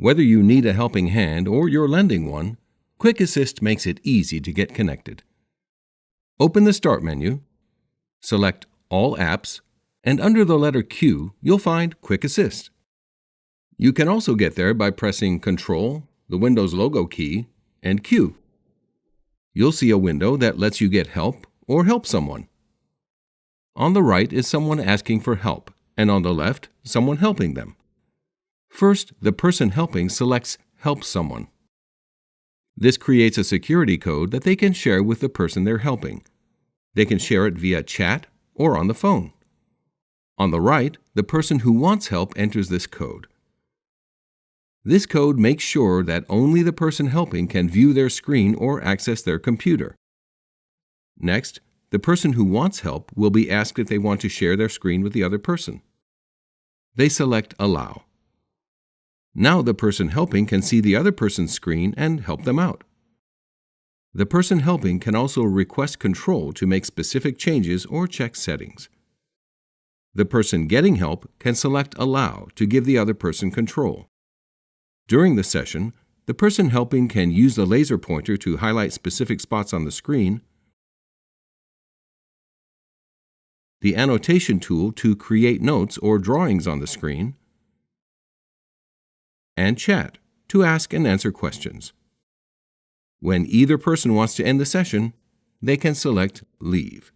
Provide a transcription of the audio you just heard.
Whether you need a helping hand or you're lending one, Quick Assist makes it easy to get connected. Open the Start menu, select All Apps, and under the letter Q, you'll find Quick Assist. You can also get there by pressing Control, the Windows logo key, and Q. You'll see a window that lets you get help or help someone. On the right is someone asking for help, and on the left, someone helping them. First, the person helping selects Help Someone. This creates a security code that they can share with the person they're helping. They can share it via chat or on the phone. On the right, the person who wants help enters this code. This code makes sure that only the person helping can view their screen or access their computer. Next, the person who wants help will be asked if they want to share their screen with the other person. They select Allow. Now the person helping can see the other person's screen and help them out. The person helping can also request control to make specific changes or check settings. The person getting help can select Allow to give the other person control. During the session, the person helping can use the laser pointer to highlight specific spots on the screen, the annotation tool to create notes or drawings on the screen, and chat to ask and answer questions. When either person wants to end the session, they can select Leave.